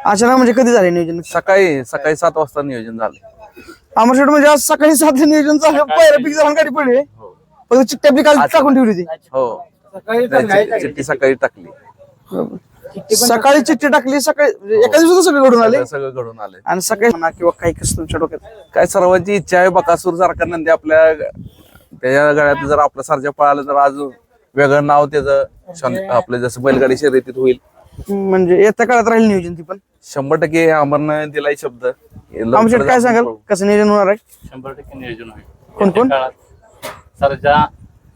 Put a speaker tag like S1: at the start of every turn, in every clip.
S1: अचानक म्हणजे कधी झाले नियोजन?
S2: सकाळी सकाळी 7 वाजता नियोजन झालं.
S1: अमर शेट म्हणजे आज सकाळी 7 नियोजन झालं, पहिला पिक जाऊन गाडी पडली. पण चिठ्ठी आपली काल टाकून ठेवली होती.
S2: हो चिठ्ठी सकाळी टाकली.
S1: सकाळी चिठ्ठी टाकली, सकाळी म्हणजे एका दिवसात सगळं घडून आले.
S2: सगळं घडून आले.
S1: आणि सकाळी म्हणा किंवा काही कसं तुमच्या डोक्यात
S2: काय सर्वांची इच्छा आहे बकासूर सारखा नंदी आपल्या त्याच्या गळ्यात जर आपला सर्जा पळाला तर आज वेगळं नाव त्याचं आपलं जसं बैलगाडी शर्यतीत होईल.
S1: म्हणजे येत्या काळात राहील नियोजन ती पण
S2: 100% अमरनं दिलाय शब्द.
S1: अमर शेट काय सांगाल, कसं नियोजन होणार आहे?
S3: 100% नियोजन होईल.
S1: कोण कोण?
S3: सरजा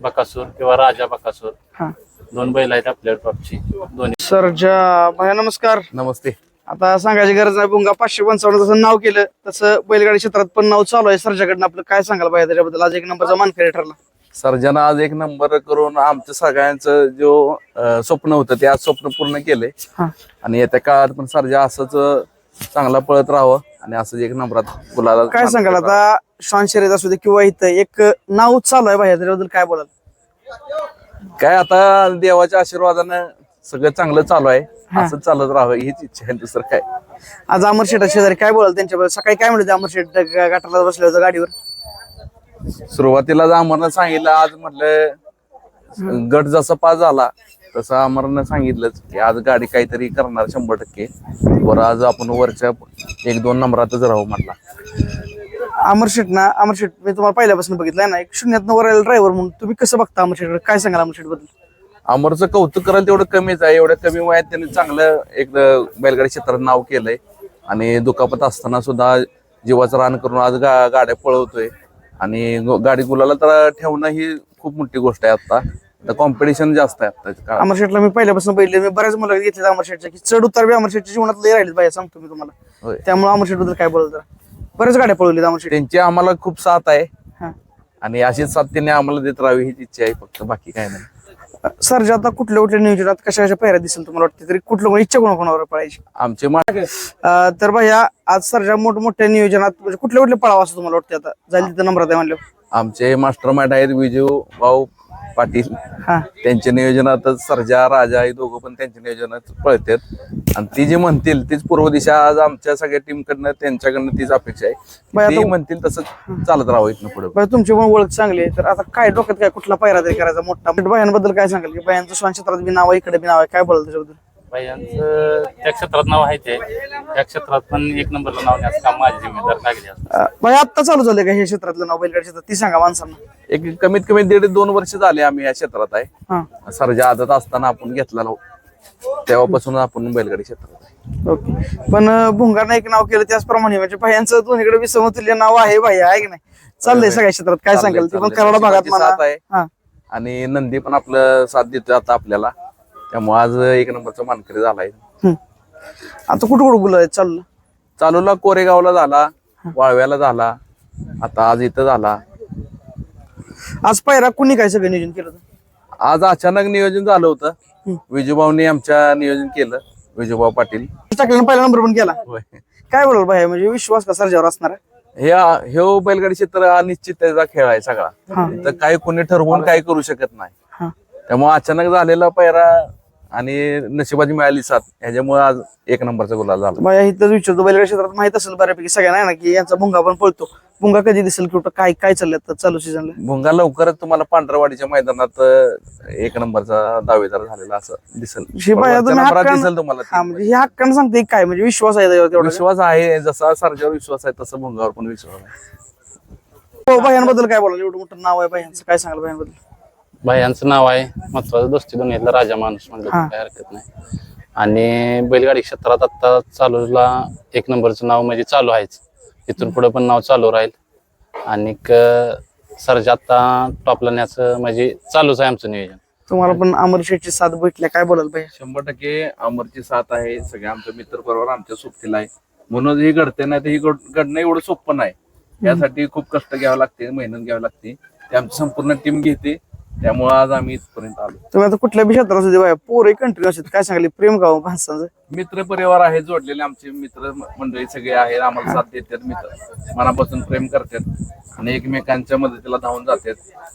S3: बकासूर किंवा राजा बकासूर
S1: हा
S3: 2 बैल आहेत आपल्या टॉपची दोन्ही.
S1: सरजा भया नमस्कार.
S2: नमस्ते.
S1: आता सांगायची गरज नाही, भुंगा 555 जसं नाव केलं तसं बैलगाडी क्षेत्रात पण नाव चालू आहे सरजाकडनं. आपलं काय सांगाल भया त्याच्याबद्दल? आज 1 नंबरचा मानकरी ठरला.
S2: सर्जानं आज 1 नंबर करून आमचं सगळ्यांचं जो स्वप्न होतं ते आज स्वप्न पूर्ण केलंय.
S1: हा
S2: आणि येत्या काळात पण सर्जा असंच चांगला पळत राहावं आणि असंच 1 नंबरात गुलाला.
S1: काय सांगाल आता, श्वान शर्यत असू दे किंवा इथं एक नाव चालू आहे भया, त्याच्याबद्दल काय बोलाल?
S2: काय आता देवाच्या आशीर्वादानं सगळं चांगलं चालू आहे. असं चालत राहावं हीच इच्छा आहे, दुसरं काय.
S1: आज अमर शेठ शेजारी काय बोलाल त्यांच्याबद्दल? सकाळी काय म्हणले अमर शेठ गाठाला बसले होते गाडीवर?
S2: सुरुवातीला अमरनं सांगितलं, आज म्हटलं गट जसा पास झाला तसं अमरनं सांगितलंच की आज गाडी काहीतरी करणार 100%. बरं आज आपण वरच्या 1-2 नंबरातच राहू म्हटला.
S1: अमर शेठ मी तुम्हाला पहिल्यापासून बघितलंय ना, एक शून्यातनं वर ड्रायव्हर म्हणून तुम्ही कसं बघता अमर शेठ? काय सांगाल अमर शेठ बद्दल?
S2: अमरचं कौतुक करायला तेवढं कमीच आहे. एवढ्या कमी वयात त्यांनी चांगलं एक बैलगाडी क्षेत्रात नाव केलंय आणि दुखापत असताना सुद्धा जीवाचं रान करून आज गाड्या पळवतोय. आणि गाडी गुलाला तर ठेवणं ही खूप मोठी गोष्ट आहे. आता कॉम्पिटिशन जास्त आहे आता.
S1: अमर शेठला मी पहिल्यापासून बघितले, मी बऱ्याच मुलं घेतले अमर शेठच्या, की चढ उतार बी अमर शेठच्या जीवनात लय राहिले बाया, सांगतो मी तुम्हाला. त्यामुळे अमर शेठ बद्दल काय बोलाल जरा? बऱ्याच गाड्या पळवल्या अमर शेठ.
S2: त्यांची आम्हाला खूप साथ आहे
S1: हा.
S2: आणि अशीच साथ त्यांनी आम्हाला देत राहावी हीच इच्छा आहे, फक्त बाकी काय नाही.
S1: सरजा आता कुठल्या नियोजनात कशा पायऱ्या दिसेल तुम्हाला वाटते तरी? कुठलं इच्छा कोणावर पळायची?
S2: आमचे
S1: तर भैया आज सरजा मोठमोठ्या नियोजनात म्हणजे कुठल्या पळावं असं तुम्हाला वाटतं? आता जाईल तिथं नंबरात आहे म्हणलं.
S2: आमचे मास्टर माइंड आहेत विजू भाऊ पाटील.
S1: हा
S2: त्यांच्या नियोजनातच सर्जा राजा हे दोघं पण त्यांच्या नियोजनात पळतात. आणि ती जी म्हणतील तीच पूर्व दिशा आज आमच्या सगळ्या टीम कडनं त्यांच्याकडनं तीच अपेक्षा आहे. ती म्हणतील तसं चालत राहावं इथनं पुढे.
S1: तुमची पण ओळख चांगली आहे, तर आता काय डोक्यात काय कुठला पायरा तरी करायचा मोठा? भयांबद्दल काय सांगाल की भयांचं श्वान क्षेत्रात बी नाव आहे, इकडे बी नाव आहे, काय बोलाल त्याच्याबद्दल?
S3: बायांचं त्या क्षेत्रात नाव आहे, ते त्या क्षेत्रात पण 1 नंबरला नाव न्यायचं काम माझी जिम्मेदार लागली आहे.
S1: भैया आत्ता चालू झालंय का हे क्षेत्रातलं नाव बैलगाडी क्षेत्रात? ती सांगा माणसांना.
S2: एक कमीत कमी 1.5-2 वर्ष झाले आम्ही या क्षेत्रात आहे.
S1: हा
S2: सर्जा आदत असताना आपण घेतला तेव्हापासून आपण बैलगाडी क्षेत्रात आहे.
S1: ओके. पण भुंगारनं एक नाव केलं त्याचप्रमाणे म्हणजे भयांचं दोन्हीकडे बी समतुल्य नाव आहे भैया, आहे की नाही? चाललंय सगळ्या क्षेत्रात. काय सांगाल? ती पण कराडा भागात
S2: साथ आहे
S1: हा
S2: आणि नंदी पण आपलं साथ देतो आता आपल्याला. त्यामुळे आज 1 नंबरचा मानकरी झालाय.
S1: आता कुठं गुलाल चाललं?
S2: चालूला कोरेगावला झाला, वाळव्याला झाला, आता आज इथं झाला.
S1: आज पायरा कुणी काय सगळं नियोजन केलं होतं?
S2: आज अचानक नियोजन झालं होतं. विजूभाऊनी आमच्या नियोजन केलं, विजूभाऊ पाटील.
S1: टाकल्यानं पहिला नंबर पण केला. काय बोलाल भाई, म्हणजे विश्वास का सर्जावर असणार आहे?
S2: हे बैलगाडी क्षेत्र अनिश्चित त्याचा खेळ आहे सगळा. तर काही कोणी ठरवून काही करू शकत नाही. त्यामुळे अचानक झालेला पायरा आणि नशिबाची मिळाली साथ, ह्याच्यामुळे आज 1 नंबरचा गुलाल झाला.
S1: भाई इथंच विचारतो, बैलगाडी क्षेत्रात माहित असेल बऱ्यापैकी सगळ्यांना ना की यांचा भुंगा पण पळतो. भुंगा कधी दिसेल कुठं काय काय चाललं चालू सीझनला?
S2: भुंगा लवकरच तुम्हाला पांढरवाडीच्या मैदानात 1 नंबरचा दावेदार झालेला असं दिसेल. दिसेल तुम्हाला.
S1: म्हणजे हे हक्कानं सांगते काय, म्हणजे विश्वास आहे त्याच्यावर तेवढा?
S2: विश्वास आहे, जसा सर्जावर विश्वास आहे तसं भुंगावर पण विश्वास आहे.
S1: भयांबद्दल काय बोलाल? एवढं मोठं नाव आहे भयांचं, काय सांगाल भयांबद्दल?
S3: बायांचं नाव आहे महत्वाचं, दोस्ती दुनियेतला राजा माणूस म्हणलं तर काय हरकत नाही. आणि बैलगाडी क्षेत्रात आता चालूला 1 नंबरचं नाव म्हणजे चालू आहेच, इथून पुढे पण नाव चालू राहील. आणि सरजा आता टॉपला न्यायचं म्हणजे चालूच आहे आमचं नियोजन.
S1: तुम्हाला पण अमर शेठची साथ भेटल्या, काय बोलाल भाई?
S2: 100% अमरची साथ आहे. सगळे आमच्या मित्र बरोबर आमच्या सोबतीला आहे. म्हणून हे घडते नाही तर हे घडणं एवढं सोपं नाही. यासाठी खूप कष्ट घ्यावं लागते, मेहनत घ्यावी लागते. ते आमची संपूर्ण टीम घेते त्यामुळे आज आम्ही इथपर्यंत आलो.
S1: तुम्ही आता कुठल्या बी क्षेत्रात होते बाया पोरं कंटिन्यू असतात, काय सांगले प्रेम गाव माणसांचं.
S2: मित्र परिवार आहे जोडलेले, आमचे मित्र मंडळी सगळे आहेत, आम्हाला साथ देतात, मित्र मनापासून प्रेम करतात आणि एकमेकांच्या मदतीला धावून जातात.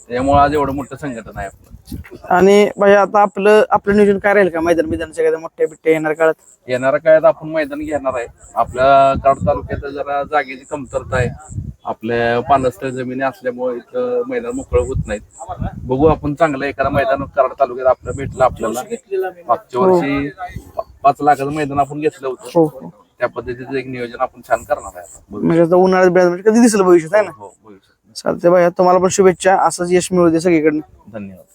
S2: त्यामुळे आज एवढं मोठं संघटन आहे आपलं.
S1: आणि भैया आता आपलं नियोजन काय राहील का मैदानाच्या काय मोठ्या बिट्ट्या येणार काळात?
S2: येणाऱ्या काळात आपण मैदान घेणार आहे. आपल्या कराड तालुक्यात जरा जागेची कमतरता आहे, आपल्या पानसऱ्या जमिनी असल्यामुळे इथं मैदान मोकळं होत नाहीत. बघू आपण चांगलं एखादा मैदान कराड तालुक्यात आपलं भेटलं आपल्याला. मागच्या वर्षी 5 लाखाचं मैदान आपण घेतलं होतं,
S1: हो हो.
S2: त्या पद्धतीचं एक नियोजन आपण छान करणार आहे आता.
S1: म्हणजे आता उन्हाळ्यात बिळात कधी दिसलं भविष्यात आहे ना.
S2: हो, भविष्यात.
S1: चालतंय भैया, तुम्हाला पण शुभेच्छा, असंच यश मिळू दे सगळीकडनं.
S2: धन्यवाद.